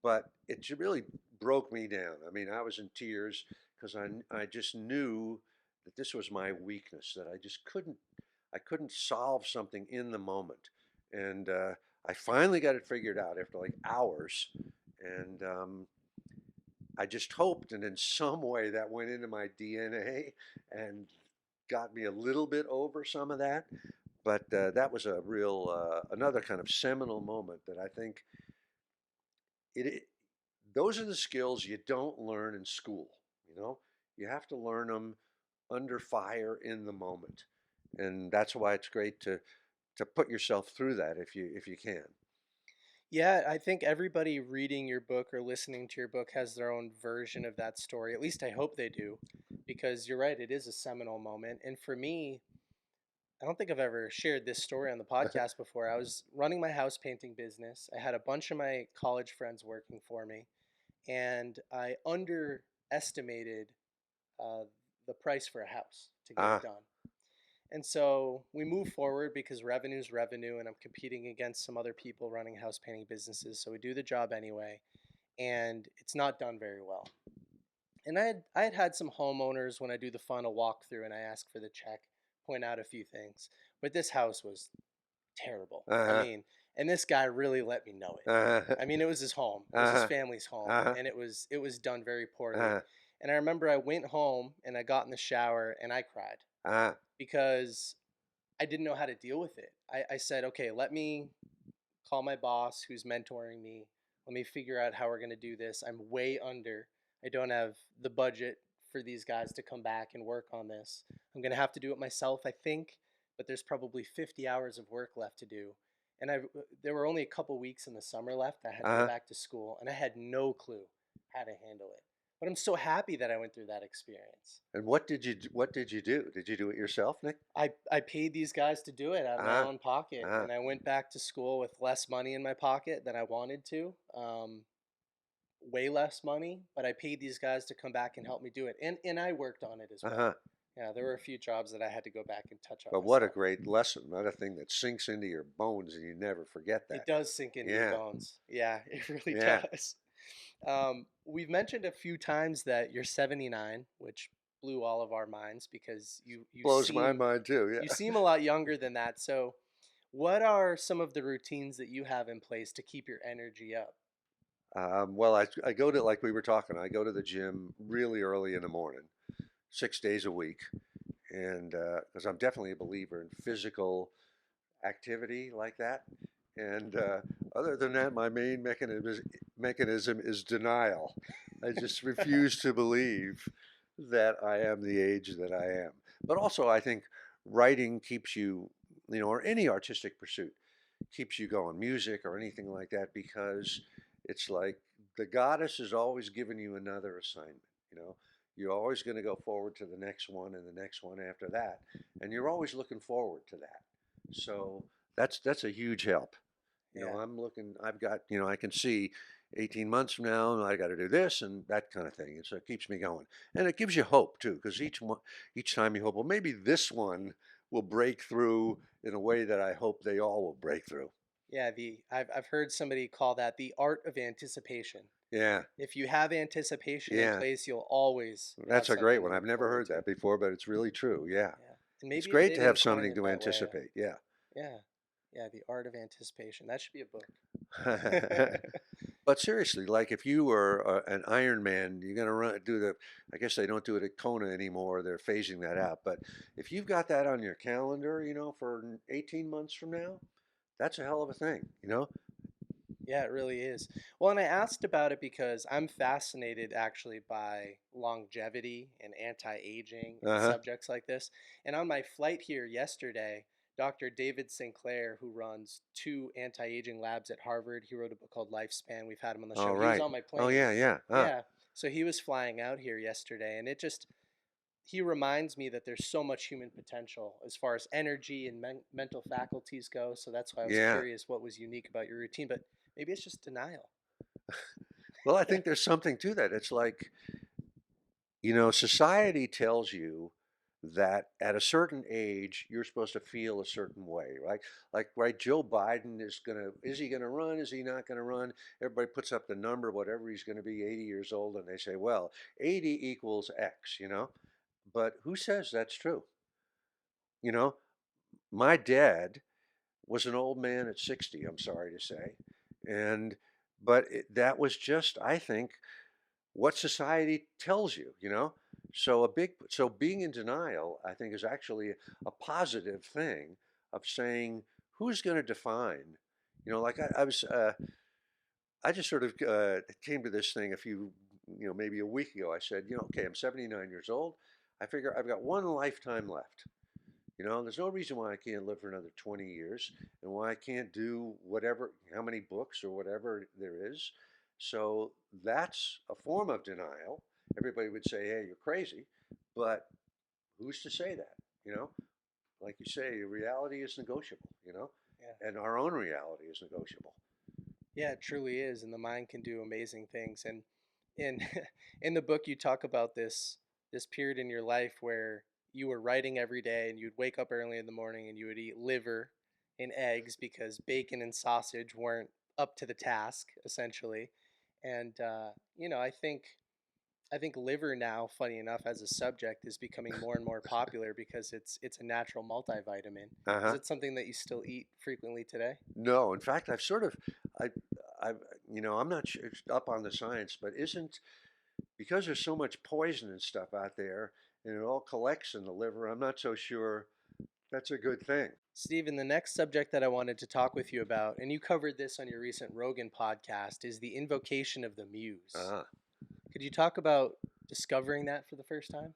but really broke me down. I mean, I was in tears because I just knew that this was my weakness, that I couldn't solve something in the moment. And I finally got it figured out after like hours. And I just hoped, and in some way that went into my DNA and got me a little bit over some of that. But that was a real, another kind of seminal moment that I think it those are the skills you don't learn in school. You know, you have to learn them under fire in the moment, and that's why it's great to put yourself through that if you can. Yeah, I think everybody reading your book or listening to your book has their own version of that story. At least I hope they do, because you're right, it is a seminal moment. And for me, I don't think I've ever shared this story on the podcast before. I was running my house painting business. I had a bunch of my college friends working for me, and I underestimated uh, the price for a house to get it Ah, done. And so we move forward because revenue's revenue, and I'm competing against some other people running house painting businesses. So we do the job anyway, and it's not done very well. And I had some homeowners when I do the final walkthrough and I ask for the check, point out a few things. But this house was terrible. I uh-huh, mean, and this guy really let me know it. uh-huh, I mean, it was his home. It was his uh-huh, family's home, uh-huh, and it was done very poorly. uh-huh, And I remember I went home and I got in the shower and I cried uh-huh, because I didn't know how to deal with it. I said, okay, let me call my boss who's mentoring me. Let me figure out how we're going to do this. I'm way under. I don't have the budget for these guys to come back and work on this. I'm going to have to do it myself, I think, but there's probably 50 hours of work left to do. And there were only a couple weeks in the summer left. I had to go uh-huh. back to school, and I had no clue how to handle it. But I'm so happy that I went through that experience. And what did you do? Did you do it yourself, Nick? I paid these guys to do it out of my Uh-huh, own pocket, uh-huh, and I went back to school with less money in my pocket than I wanted to. Way less money, but I paid these guys to come back and help me do it, and I worked on it as well. uh-huh. Yeah, there were a few jobs that I had to go back and touch up But what a myself. great lesson! What a thing that sinks into your bones and you never forget It that. does sink into your Yeah, bones. Yeah, it really yeah. does. We've mentioned a few times that you're 79, which blew all of our minds because you Blows my seem mind too. you Yeah. seem a lot younger than that. So, what are some of the routines that you have in place to keep your energy up? Well, I go to, like we were talking, I go to the gym really early in the morning, 6 days a week, and because I'm definitely a believer in physical activity like that. And other than that, my main mechanism is denial. I just refuse to believe that I am the age that I am. But also, I think writing keeps you, or any artistic pursuit keeps you going, music or anything like that, because it's like the goddess is always giving you another assignment. You know, you're always going to go forward to the next one and the next one after that, and you're always looking forward to that. So that's a huge help. Yeah. I'm looking. I've got. I can see 18 months from now, and I got to do this and that kind of thing. And so it keeps me going, and it gives you hope too, because each time you hope, well, maybe this one will break through in a way that I hope they all will break through. Yeah, I've heard somebody call that the art of anticipation. Yeah, If you have anticipation in yeah, place, you'll always have that's a great something to one. I've look never forward heard to. that before, but it's really true. Yeah, Yeah. And it's maybe if great they to have didn't coin something it to that way. anticipate. Yeah. Yeah. Yeah, the art of anticipation. That should be a book. But seriously, like if you were an Iron Man, you're going to do the, I guess they don't do it at Kona anymore. They're phasing that out. But if you've got that on your calendar, for 18 months from now, that's a hell of a thing. Yeah, it really is. Well, and I asked about it because I'm fascinated actually by longevity and anti-aging and Uh-huh. subjects like this. And on my flight here yesterday, Dr. David Sinclair, who runs two anti-aging labs at Harvard, he wrote a book called Lifespan. We've had him on the show. All He was right. on my Oh, plane. yeah, yeah. Yeah. So he was flying out here yesterday, and he reminds me that there's so much human potential as far as energy and mental faculties go. So that's why I was Yeah. curious what was unique about your routine. But maybe it's just denial. Well, I think there's something to that. It's like, society tells you that at a certain age you're supposed to feel a certain way, right? Like, right, Joe Biden is he gonna run? Is he not gonna run? Everybody puts up the number, whatever he's gonna be, 80 years old, and they say, well, 80 equals X, you know? But who says that's true? You know, my dad was an old man at 60, I'm sorry to say. And that was just, I think, what society tells you, you know? So being in denial, I think, is actually a positive thing of saying, who's going to define, like I just sort of came to this thing maybe a week ago. I said, okay, I'm 79 years old. I figure I've got one lifetime left. There's no reason why I can't live for another 20 years and why I can't do whatever, how many books or whatever there is. So that's a form of denial. Everybody would say, hey, you're crazy. But who's to say that? You know, like you say, reality is negotiable, Yeah. and our own reality is negotiable. Yeah, it truly is, and the mind can do amazing things. And in in the book, you talk about this period in your life where you were writing every day, and you'd wake up early in the morning, and you would eat liver and eggs because bacon and sausage weren't up to the task, essentially. And I think liver now, funny enough, as a subject, is becoming more and more popular because it's a natural multivitamin. Uh Is huh. it something that you still eat frequently today? No, in fact, I, I'm not sure, up on the science, but isn't because there's so much poison and stuff out there, and it all collects in the liver. I'm not so sure that's a good thing. Stephen, the next subject that I wanted to talk with you about, and you covered this on your recent Rogan podcast, is the invocation of the Muse. Ah, Could you talk about discovering that for the first time?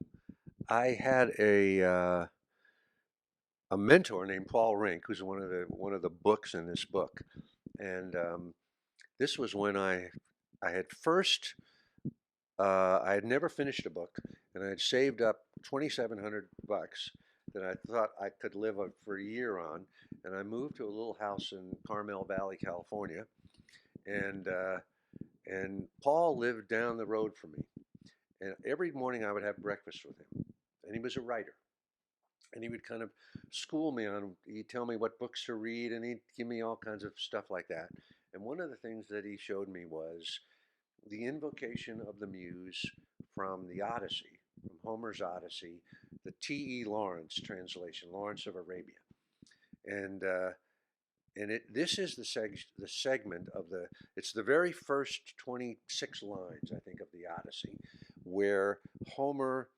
I had a mentor named Paul Rink, who's one of the books in this book, and this was when I had first I had never finished a book, and I had saved up $2,700 that I thought I could live for a year on, and I moved to a little house in Carmel Valley, California, and uh, and Paul lived down the road from me, and every morning I would have breakfast with him, and he was a writer, and he would kind of school me on. He'd tell me what books to read, and he'd give me all kinds of stuff like that. And one of the things that he showed me was the invocation of the Muse from the Odyssey, from Homer's Odyssey, the T.E. Lawrence translation, Lawrence of Arabia, and uh, this is the segment of the. It's the very first 26 lines, I think, of the Odyssey, where Homer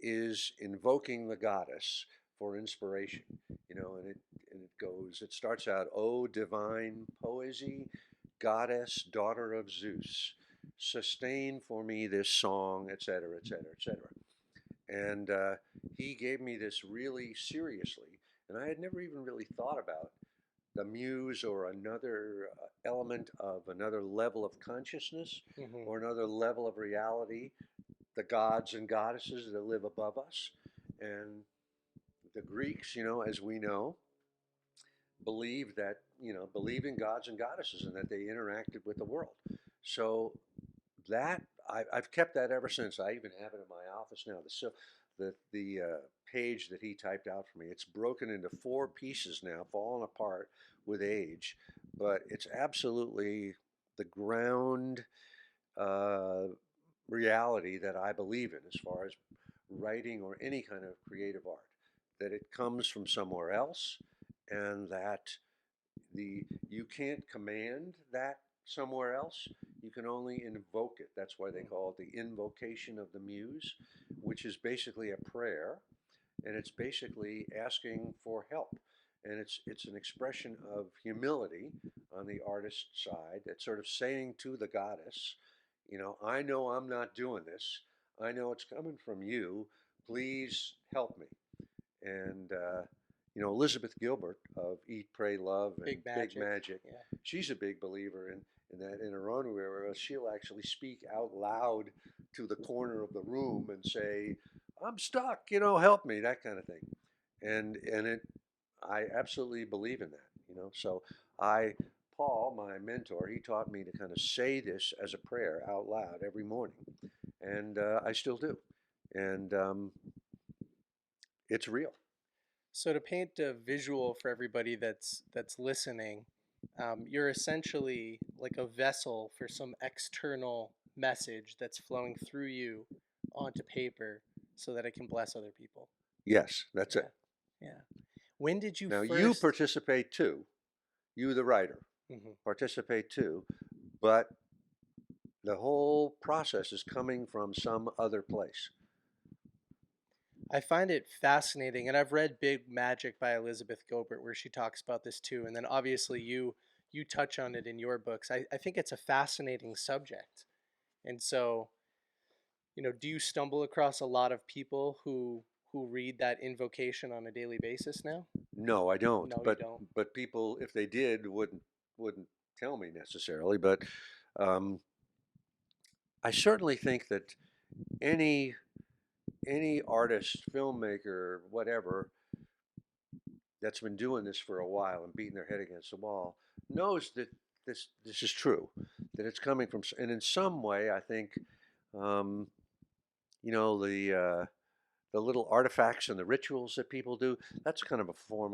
is invoking the goddess for inspiration, and it starts out, "O divine poesy, goddess, daughter of Zeus, sustain for me this song," etc., etc., etc. And he gave me this really seriously, and I had never even really thought about the muse or another element of another level of consciousness Hmm. or another level of reality, the gods and goddesses that live above us. And the Greeks, as we know, believe in gods and goddesses and that they interacted with the world. So that I've kept that ever since. I even have it in my office now. The page that he typed out for me. It's broken into four pieces now, fallen apart with age, but it's absolutely the ground uh, reality that I believe in as far as writing or any kind of creative art. That it comes from somewhere else, and that the you can't command that somewhere else. You can only invoke it. That's why they call it the invocation of the muse, which is basically a prayer, and it's basically asking for help. And it's an expression of humility on the artist's side. It's sort of saying to the goddess, I know I'm not doing this. I know it's coming from you. Please help me. And Elizabeth Gilbert of Eat, Pray, Love, and Big Big magic. Magic, Yeah. she's a big believer in that in her own way, where she'll actually speak out loud to the corner of the room and say, "I'm stuck, help me," that kind of thing. I absolutely believe in that, So I, Paul, my mentor, he taught me to kind of say this as a prayer out loud every morning, and I still do. And it's real. So to paint a visual for everybody that's listening, you're essentially like a vessel for some external message that's flowing through you onto paper so that it can bless other people. Yes, that's Yeah, it. yeah. When did you Now you first? participate too. You, the writer, Mhm. participate too, but the whole process is coming from some other place. I find it fascinating, and I've read Big Magic by Elizabeth Gilbert, where she talks about this too. And then obviously you touch on it in your books. I think it's a fascinating subject. And so, do you stumble across a lot of people who read that invocation on a daily basis now? No, I don't. No, you But don't. people, if they did, wouldn't tell me necessarily. But um, I certainly think that any any artist, filmmaker, whatever, that's been doing this for a while and beating their head against the wall knows that this is true, that it's coming from, and in some way, I think, um, you know, the little artifacts and the rituals that people do, that's kind of a form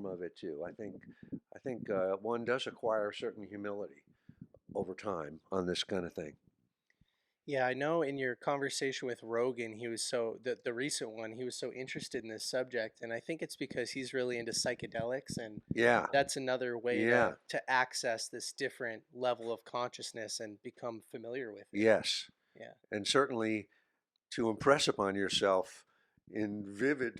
of it too. I think one does acquire a certain humility over time on this kind of thing. Yeah, I know in your conversation with Rogan, he was so the recent one, he was so interested in this subject, and I think it's because he's really into psychedelics, and Yeah, that's another way yeah, to access this different level of consciousness and become familiar with it. yes, Yeah. and certainly to impress upon yourself in vivid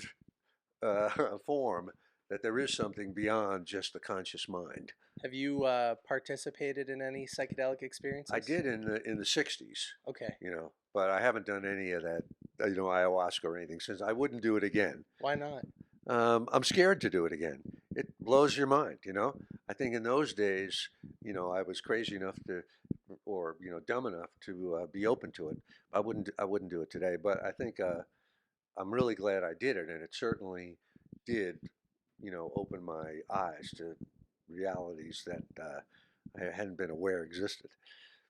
form that there is something beyond just the conscious mind. Have you participated in any psychedelic I experiences? did in the '60s, Okay. but I haven't done any of that, ayahuasca or anything since. I wouldn't do it again. Why not? I'm scared to do it again. It blows your mind. I think in those days, I was crazy enough to, or dumb enough to be open to it. I wouldn't do it today. But I think I'm really glad I did it, and it certainly did, open my eyes to realities that I hadn't been aware existed.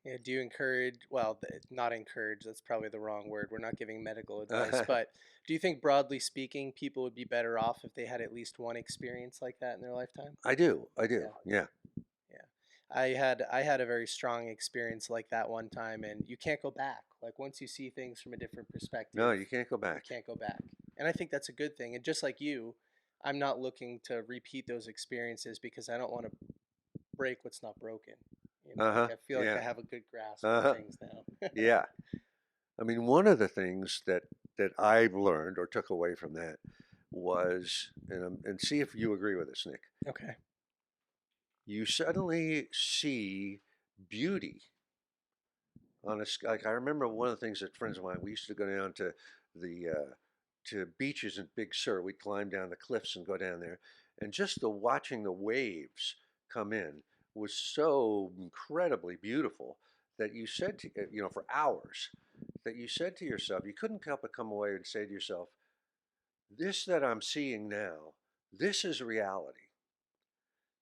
Yeah, do you encourage, well, not encourage, that's probably the wrong word. We're not giving medical advice, but do you think broadly speaking, people would be better off if they had at least one experience like that in their lifetime? I do. I do. Yeah, Yeah. yeah. I had a very strong experience like that one time, and you can't go back. Like once you see things from a different No, perspective, you can't go you back. can't go back. And I think that's a good thing. And just like you, I'm not looking to repeat those experiences because I don't want to break what's not broken. Uh Like huh. I feel like I Yeah. have a good grasp Uh of huh. things now. Yeah. I mean, one of the things that I learned or took away from that was, and see if you agree with this, Nick. Okay. You suddenly see beauty like I remember one of the things that friends of mine, we used to go down the to beaches in Big Sur. We'd climb down the cliffs and go down there, and just the watching the waves come in was so incredibly beautiful that you said to for hours, that you said to yourself, you couldn't help but come away and say to yourself, this that I'm seeing now, this is reality.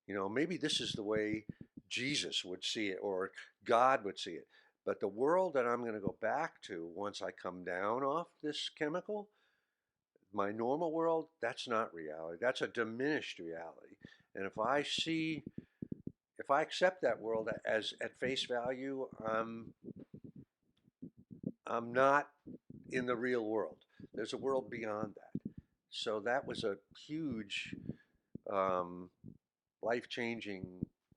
Maybe this is the way Jesus would see it or God would see it. But the world that I'm going to go back to once I come down off this chemical, my normal world, that's not reality. That's a diminished reality. And if I accept that world as at face value, I'm not in the real world. There's a world beyond that. So that was a huge um, life-changing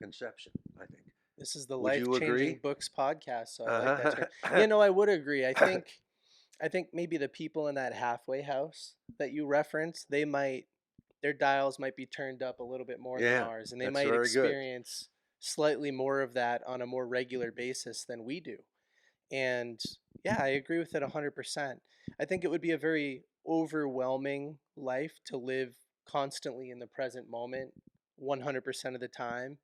conception, I think. This is the Would Life you Changing agree? Books podcast, so I like that term. Uh-huh. Yeah, no, I would agree. I think maybe the people in that halfway house that you reference, their dials might be turned up a little bit more than Yeah, ours, and they that's might very good. experience slightly more of that on a more regular basis than we do. And yeah, I agree with it 100%. I think it would be a very overwhelming life to live constantly in the present moment 100% of the time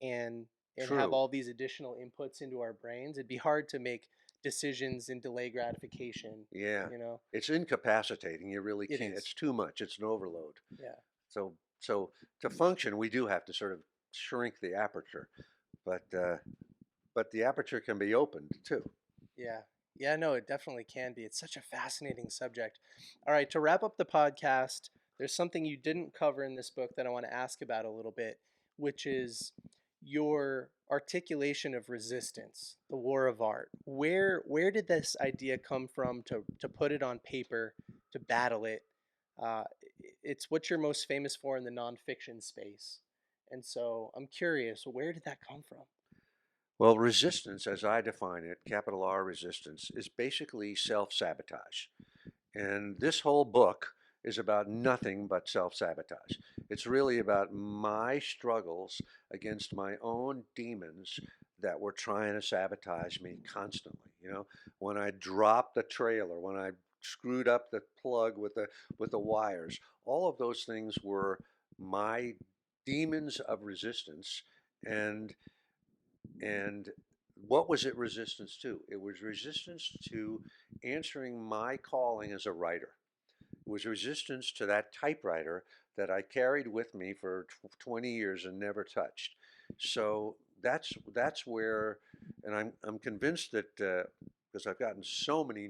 and have True. all these additional inputs into our brains. It'd be hard to make decisions and delay gratification, Yeah. you know. It's incapacitating. You really It can't. is. It's too much. It's an overload. Yeah. So to function, we do have to sort of shrink the aperture, but the aperture can be opened too. Yeah. Yeah, no, it definitely can be. It's such a fascinating subject. All right, to wrap up the podcast, there's something you didn't cover in this book that I want to ask about a little bit, which is your articulation of resistance, the war of art. Where did this idea come from to put it on paper, to battle it? It's what you're most famous for in the nonfiction space. And so I'm curious, where did that come from? Well, resistance, as I define it, capital R resistance, is basically self-sabotage. And this whole book is about nothing but self-sabotage. It's really about my struggles against my own demons that were trying to sabotage me constantly. You know, when I dropped the trailer, when I screwed up the plug with the wires, all of those things were my demons of resistance. And and what was it resistance to? It was resistance to answering my calling as a writer. It was resistance to that typewriter that I carried with me for 20 years and never touched. So that's where, and I'm convinced that because I've gotten so many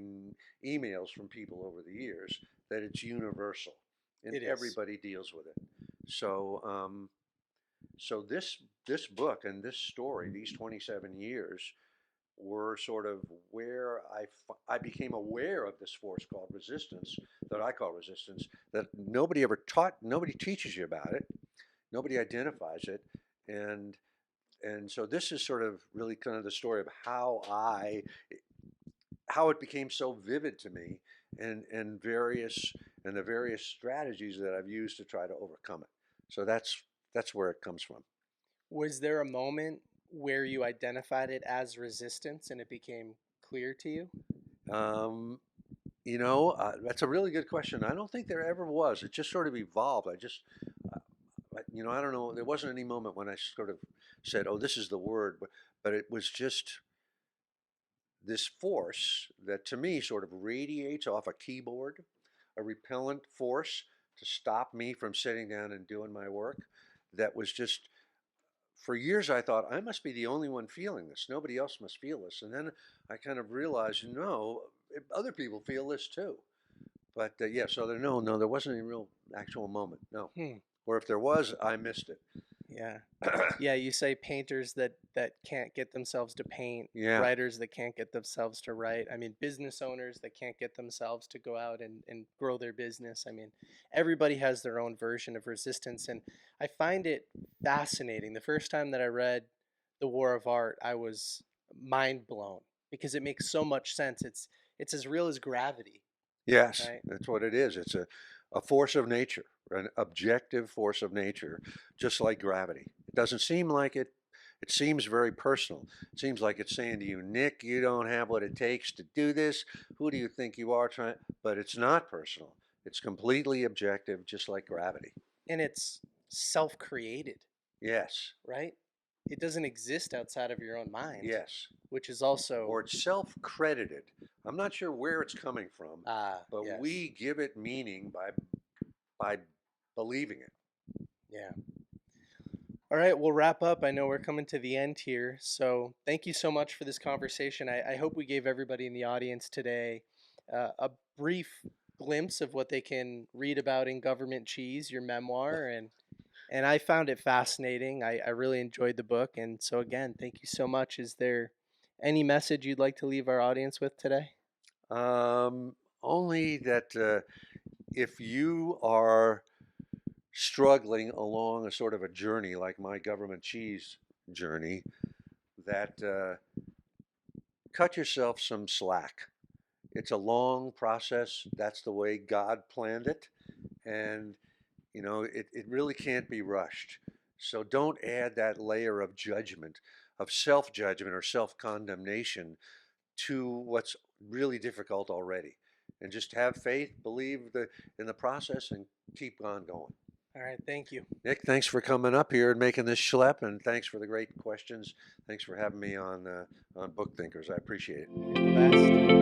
emails from people over the years, that it's universal, and It is. everybody deals with it. So so this book and this story, these 27 years, were sort of where I became aware of this force called resistance, that I call resistance, that nobody ever taught, nobody teaches you about it, nobody identifies it, and and so this is sort of really kind of the story of how it became so vivid to me, and the various strategies that I've used to try to overcome it. So that's where it comes from. Was there a moment where you identified it as resistance and it became clear to you? Um, that's a really good question. I don't think there ever was. It just sort of evolved. Uh, I don't know. There wasn't any moment when I sort of said, "Oh, this is the word," but it was just this force that to me sort of radiates off a keyboard, a repellent force to stop me from sitting down and doing my work. That was just, for years I thought I must be the only one feeling this. Nobody else must feel this. And then I kind of realized, no, other people feel this too. But yeah, so no, there wasn't any real actual moment. No, Hmm. or if there was, I missed it. Yeah. Yeah, you say painters that can't get themselves to paint, Yeah, writers that can't get themselves to write. I mean, business owners that can't get themselves to go out and grow their business. I mean, everybody has their own version of resistance, and I find it fascinating. The first time that I read The War of Art, I was mind blown because it makes so much sense. It's as real as gravity, yes, right? that's what it is. It's a force of nature, an objective force of nature, just like gravity. It doesn't seem like it. It seems very personal. It seems like it's saying to you, Nick, you don't have what it takes to do this. Who do you think you are trying? But it's not personal. It's completely objective, just like gravity. And it's self-created, Yes, right? It doesn't exist outside of your own mind, yes. which is also Or it's self-credited. I'm not sure where it's coming from, but yes, we give it meaning by believing it. yeah. All right, we'll wrap up. I know we're coming to the end here, so thank you so much for this conversation. I hope we gave everybody in the audience today a brief glimpse of what they can read about in Government Cheese, your memoir, and I found it fascinating. I really enjoyed the book, and so again, thank you so much. Is there any message you'd like to leave our audience with today? Only that if you are struggling along a sort of a journey like my government cheese journey, that cut yourself some slack. It's a long process. That's the way God planned it. And, it really can't be rushed. So don't add that layer of judgment, of self judgment or self condemnation to what's really difficult already. And just have faith, believe in the process, and keep on going. All right, thank you. Nick, thanks for coming up here and making this schlep, and thanks for the great questions. Thanks for having me on Book Thinkers. I appreciate it. You're the best.